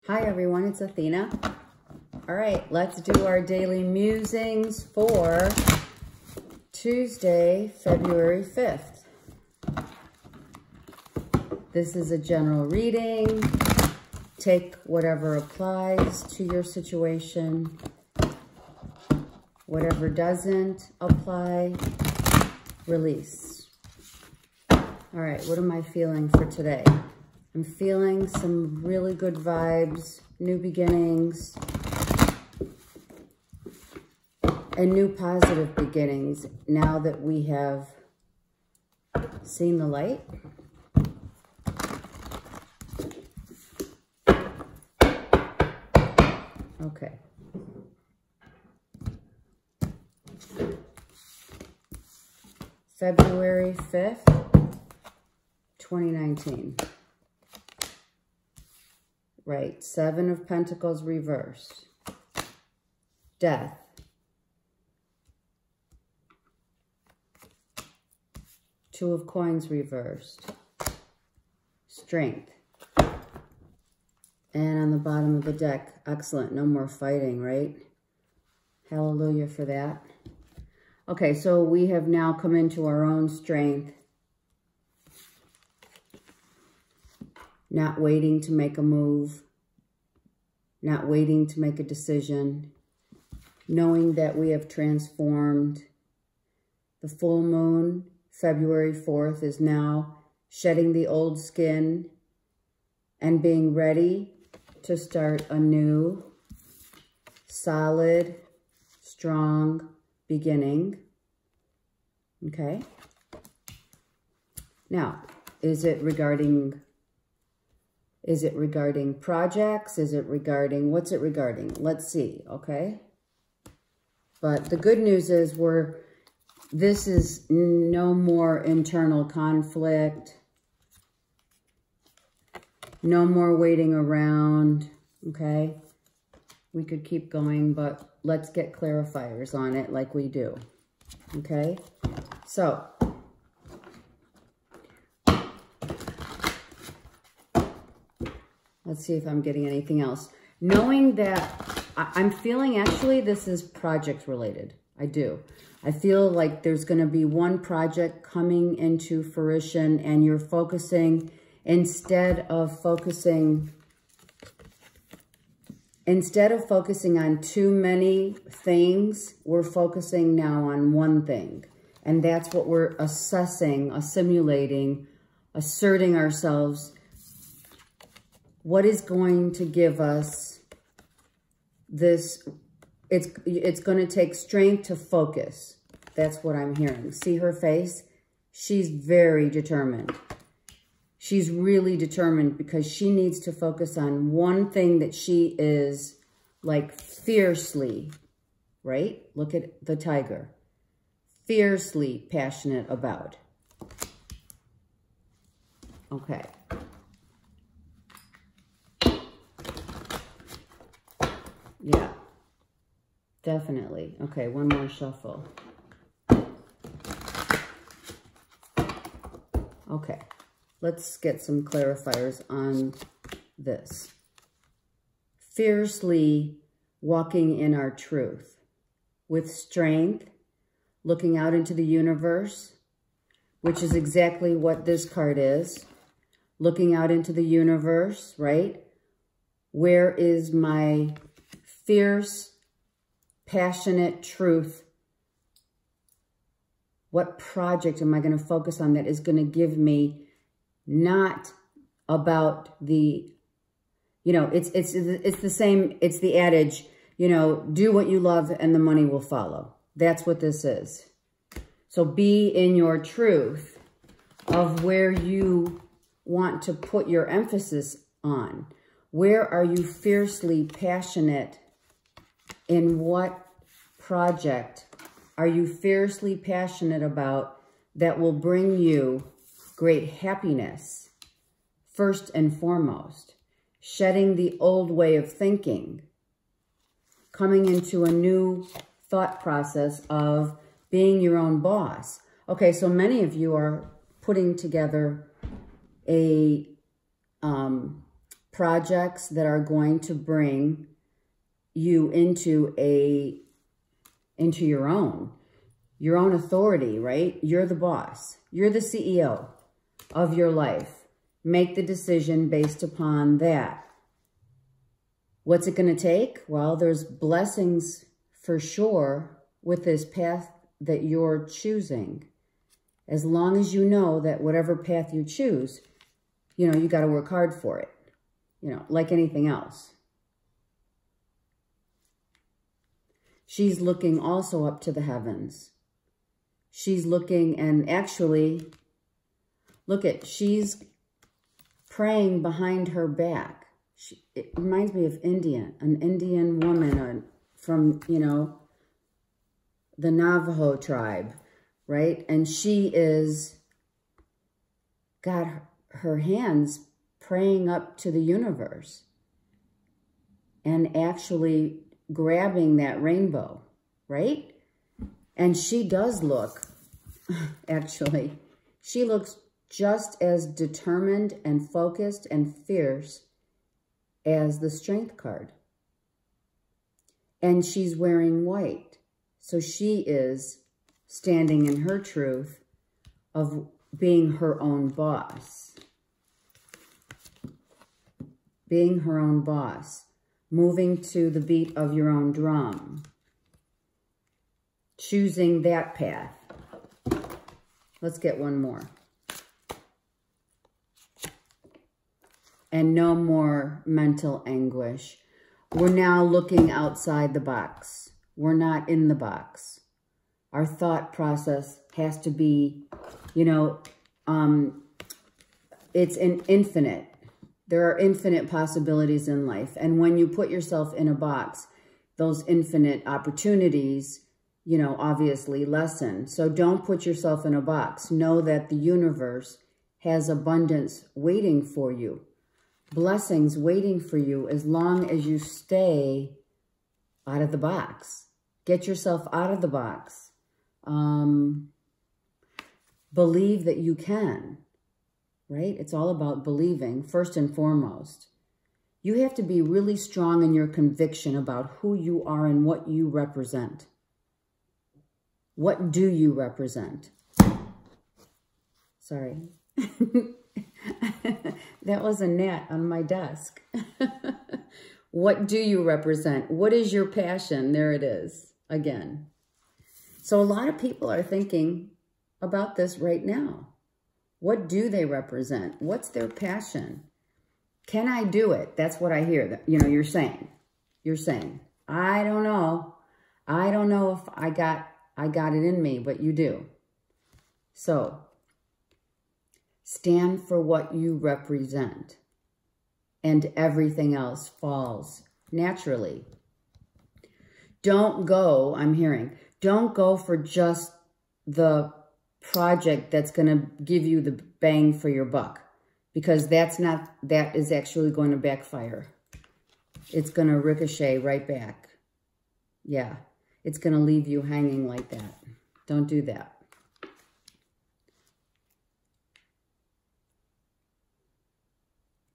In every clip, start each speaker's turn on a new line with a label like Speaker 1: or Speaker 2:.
Speaker 1: Hi everyone, it's Athena. All right, let's do our daily musings for Tuesday, February 5th. This is a general reading. Take whatever applies to your situation. Whatever doesn't apply, release. All right, what am I feeling for today? I'm feeling some really good vibes, new beginnings, and new positive beginnings now that we have seen the light. Okay. February 5th, 2019. Right, Seven of Pentacles reversed. Death. Two of Coins reversed. Strength. And on the bottom of the deck, excellent, no more fighting, right? Hallelujah for that. Okay, so we have now come into our own strength. Not waiting to make a move, not waiting to make a decision, knowing that we have transformed. The full moon, February 4th, is now shedding the old skin and being ready to start a new, solid, strong beginning. Okay? Now, is it regarding projects? Is it regarding, what's it regarding? Let's see, okay? But the good news is this is no more internal conflict. No more waiting around, okay? We could keep going, but let's get clarifiers on it like we do, okay? So, let's see if I'm getting anything else. Knowing that I'm feeling actually this is project related. I do. I feel like there's going to be one project coming into fruition and you're focusing, instead of focusing on too many things, we're focusing now on one thing. And that's what we're assessing, assimilating, asserting ourselves. What is going to give us this? It's going to take strength to focus. That's what I'm hearing. See her face? She's very determined. She's really determined because she needs to focus on one thing that she is like fiercely, right? Look at the tiger. Fiercely passionate about. Okay. Yeah, definitely. Okay, one more shuffle. Okay, let's get some clarifiers on this. Fiercely walking in our truth with strength, looking out into the universe, which is exactly what this card is. Looking out into the universe, right? Where is my fierce, passionate truth? What project am I going to focus on that is going to give me not about the, you know, it's the same, it's the adage, you know, do what you love and the money will follow. That's what this is. So be in your truth of where you want to put your emphasis on. Where are you fiercely passionate? In what project are you fiercely passionate about that will bring you great happiness? First and foremost, shedding the old way of thinking, coming into a new thought process of being your own boss. Okay, so many of you are putting together a projects that are going to bring you into your own authority, right? You're the boss. You're the CEO of your life. Make the decision based upon that. What's it going to take? Well, there's blessings for sure with this path that you're choosing. As long as you know that whatever path you choose, you know, you got to work hard for it, you know, like anything else. She's looking also up to the heavens. She's looking, and actually, she's praying behind her back. It reminds me of an Indian woman from, you know, the Navajo tribe, right? And she is got her hands praying up to the universe and actually grabbing that rainbow, right? And she does look, actually, she looks just as determined and focused and fierce as the Strength card. And she's wearing white. So she is standing in her truth of being her own boss. Being her own boss. Moving to the beat of your own drum. Choosing that path. Let's get one more. And no more mental anguish. We're now looking outside the box. We're not in the box. Our thought process has to be, you know, it's an infinite. There are infinite possibilities in life. And when you put yourself in a box, those infinite opportunities, you know, obviously lessen. So don't put yourself in a box. Know that the universe has abundance waiting for you. Blessings waiting for you as long as you stay out of the box. Get yourself out of the box. Believe that you can, right? It's all about believing, first and foremost. You have to be really strong in your conviction about who you are and what you represent. What do you represent? Sorry. That was a gnat on my desk. What do you represent? What is your passion? There it is again. So a lot of people are thinking about this right now. What do they represent? What's their passion? Can I do it? That's what I hear. You know, you're saying, I don't know. I don't know if I got it in me, but you do. So stand for what you represent, and everything else falls naturally. Don't go, I'm hearing, don't go for just the project that's going to give you the bang for your buck, because that is actually going to backfire. It's going to ricochet right back. Yeah, it's going to leave you hanging like that. Don't do that.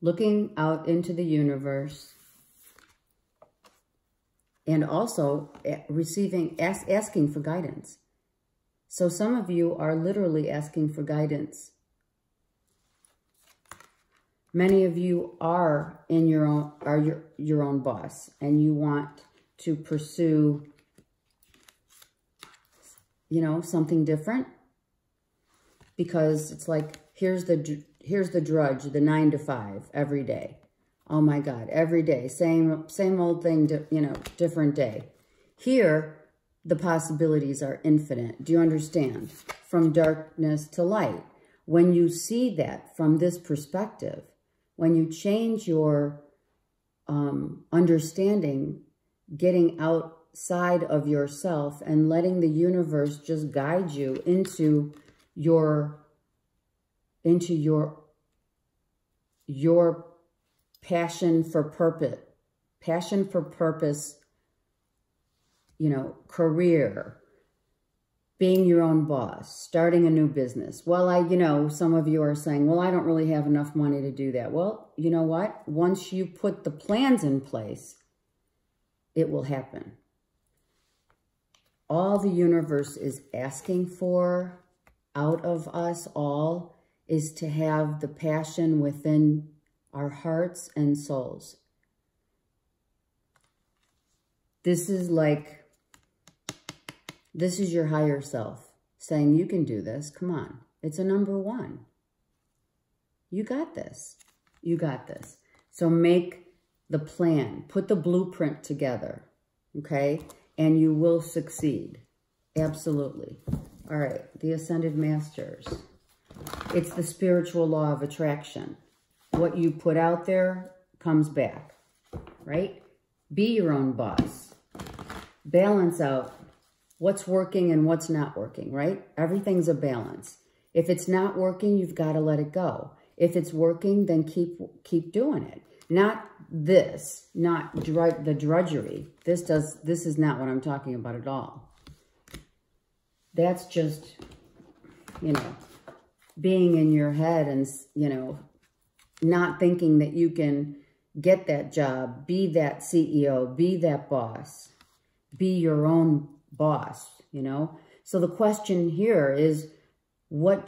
Speaker 1: Looking out into the universe, and also asking for guidance. So some of you are literally asking for guidance. Many of you are in your own boss, and you want to pursue, you know, something different, because it's like, here's the drudge, the 9 to 5 every day. Oh my God, every day, same old thing, you know, different day. Here, the possibilities are infinite. Do you understand? From darkness to light. When you see that from this perspective, when you change your understanding, getting outside of yourself and letting the universe just guide you into your passion for purpose, you know, career, being your own boss, starting a new business. Well, you know, some of you are saying, well, I don't really have enough money to do that. Well, you know what? Once you put the plans in place, it will happen. All the universe is asking for out of us all is to have the passion within our hearts and souls. This is like, this is your higher self saying, you can do this. Come on. It's a number one. You got this. You got this. So make the plan. Put the blueprint together. Okay? And you will succeed. Absolutely. All right. The Ascended Masters. It's the spiritual law of attraction. What you put out there comes back. Right? Be your own boss. Balance out what's working and what's not working, right? Everything's a balance. If it's not working, you've got to let it go. If it's working, then keep doing it. Not this, not the drudgery. This is not what I'm talking about at all. That's just, you know, being in your head and, you know, not thinking that you can get that job, be that CEO, be that boss, be your own boss, you know. So the question here is, what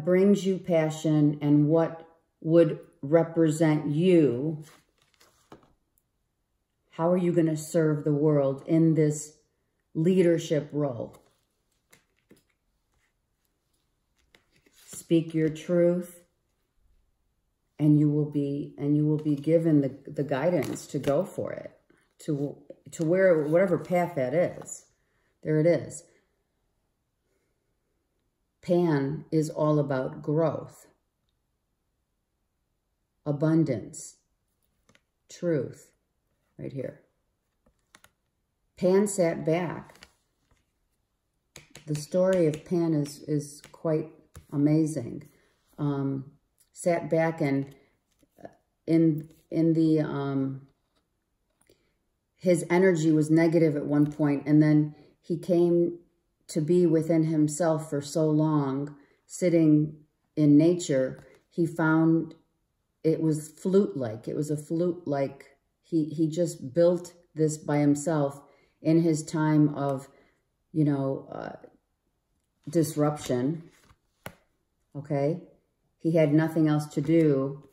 Speaker 1: brings you passion and what would represent you? How are you going to serve the world in this leadership role? Speak your truth, and you will be given the guidance to go for it, to whatever path that is. There it is. Pan is all about growth, abundance, truth, right here. Pan sat back. The story of Pan is quite amazing. Sat back and his energy was negative at one point, and then he came to be within himself for so long, sitting in nature, he found it was flute-like. It was a flute-like. He just built this by himself in his time of, you know, disruption, okay? He had nothing else to do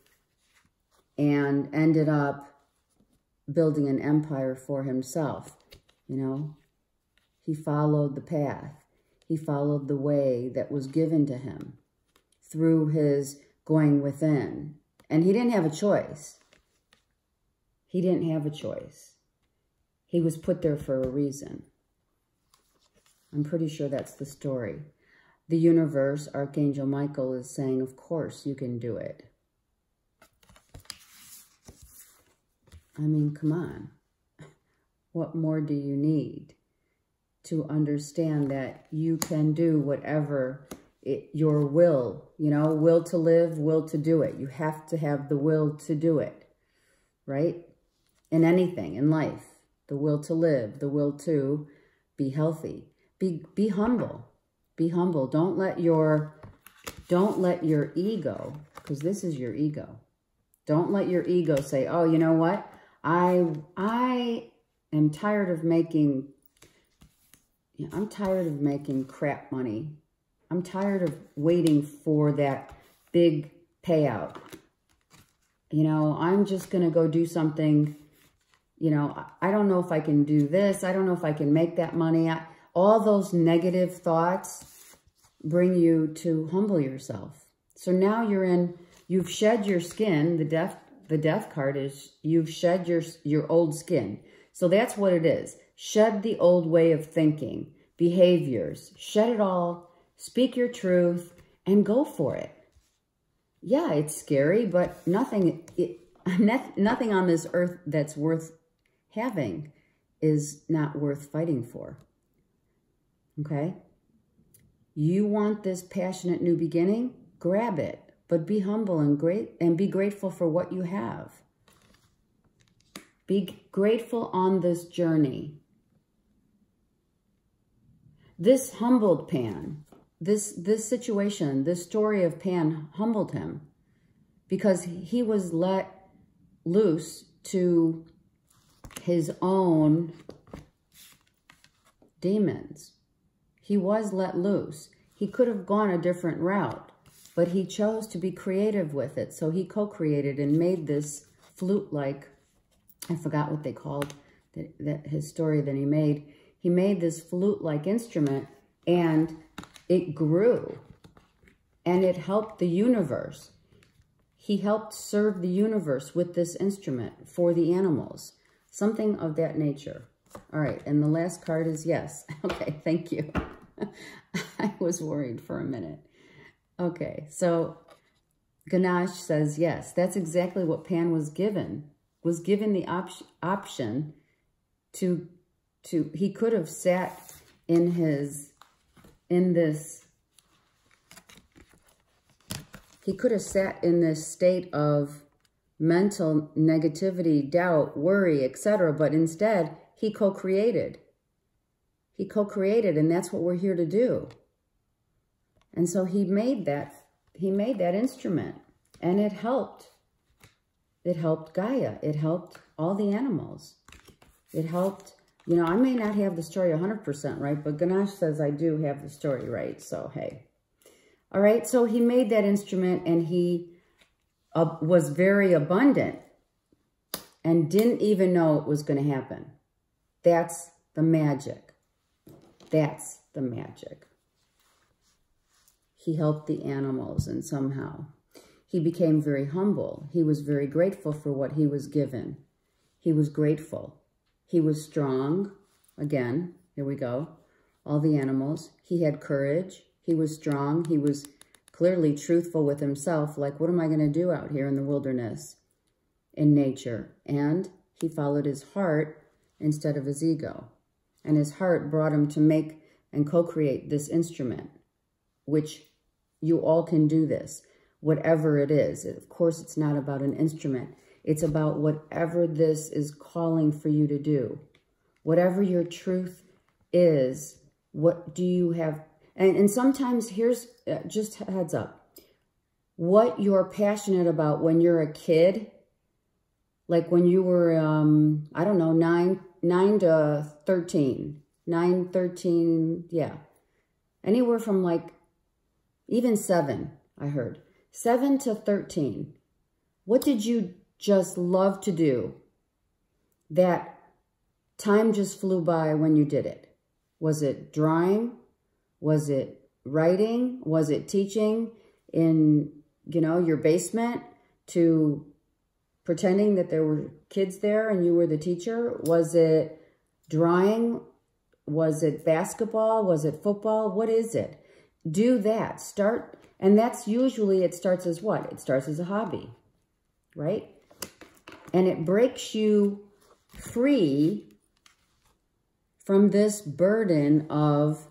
Speaker 1: and ended up building an empire for himself, you know? He followed the path. He followed the way that was given to him through his going within. And he didn't have a choice. He didn't have a choice. He was put there for a reason. I'm pretty sure that's the story. The universe, Archangel Michael, is saying, of course you can do it. I mean, come on. What more do you need to understand that you can do whatever your will, you know, will to live, will to do it. You have to have the will to do it, right? In anything, in life, the will to live, the will to be healthy. Be humble. Be humble. Don't let your ego, because this is your ego. Don't let your ego say, oh, you know what? I am tired of making, I'm tired of making crap money. I'm tired of waiting for that big payout. You know, I'm just going to go do something. You know, I don't know if I can do this. I don't know if I can make that money. All those negative thoughts bring you to humble yourself. So now you've shed your skin. The death card is you've shed your old skin. So that's what it is. Shed the old way of thinking, behaviors, shed it all. Speak your truth and go for it. Yeah, it's scary, but nothing on this earth that's worth having is not worth fighting for. Okay? You want this passionate new beginning? Grab it, but be humble and be grateful for what you have. Be grateful on this journey. This humbled Pan. This situation, this story of Pan humbled him because he was let loose to his own demons. He was let loose. He could have gone a different route, but he chose to be creative with it. So he co-created and made this flute-like, I forgot what they called that his story that he made. He made this flute-like instrument, and it grew, and it helped the universe. He helped serve the universe with this instrument for the animals, something of that nature. All right, and the last card is yes. Okay, thank you. I was worried for a minute. Okay, so Ganesh says yes. That's exactly what Pan was given. Was given the option to he could have sat in this state of mental negativity, doubt, worry, etc. But instead, he co-created. He co-created, and that's what we're here to do. And so he made that instrument, and it helped. It helped Gaia. It helped all the animals. It helped, you know, I may not have the story 100% right, but Ganesh says I do have the story right, so hey. All right, so he made that instrument, and he was very abundant and didn't even know it was going to happen. That's the magic. That's the magic. He helped the animals, and somehow he became very humble. He was very grateful for what he was given. He was grateful. He was strong. Again, here we go. All the animals. He had courage. He was strong. He was clearly truthful with himself. Like, what am I going to do out here in the wilderness, in nature? And he followed his heart instead of his ego. And his heart brought him to make and co-create this instrument, which you all can do this, whatever it is. Of course, it's not about an instrument. It's about whatever this is calling for you to do. Whatever your truth is, what do you have? And sometimes, here's just heads up. What you're passionate about when you're a kid, like when you were, I don't know, 9 to 13. 9, 13, yeah. Anywhere from like, even 7, I heard. 7 to 13. What did you just love to do that time just flew by when you did it? Was it drawing? Was it writing? Was it teaching in, you know, your basement, to pretending that there were kids there and you were the teacher? Was it drawing? Was it basketball? Was it football? What is it? Do that. Start. And that's usually, it starts as what? It starts as a hobby, right? And it breaks you free from this burden of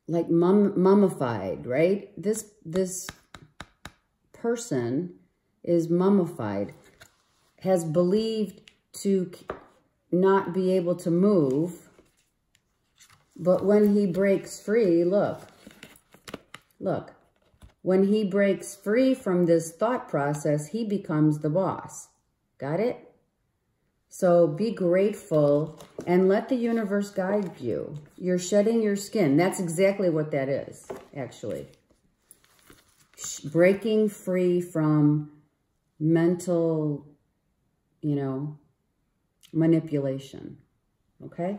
Speaker 1: like mummified, right? This person is mummified, has believed to not be able to move. But when he breaks free, look, when he breaks free from this thought process, he becomes the boss. Got it? So be grateful and let the universe guide you. You're shedding your skin. That's exactly what that is, actually. Breaking free from mental, you know, manipulation. Okay?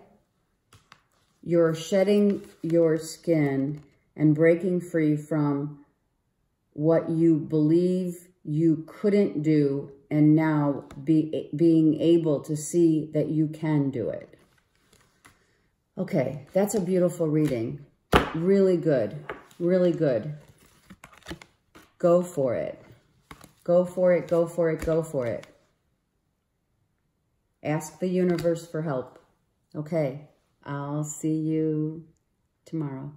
Speaker 1: You're shedding your skin and breaking free from what you believe you couldn't do, and now being able to see that you can do it. Okay, that's a beautiful reading. Really good. Really good. Go for it. Go for it, go for it, go for it. Ask the universe for help. Okay, I'll see you tomorrow.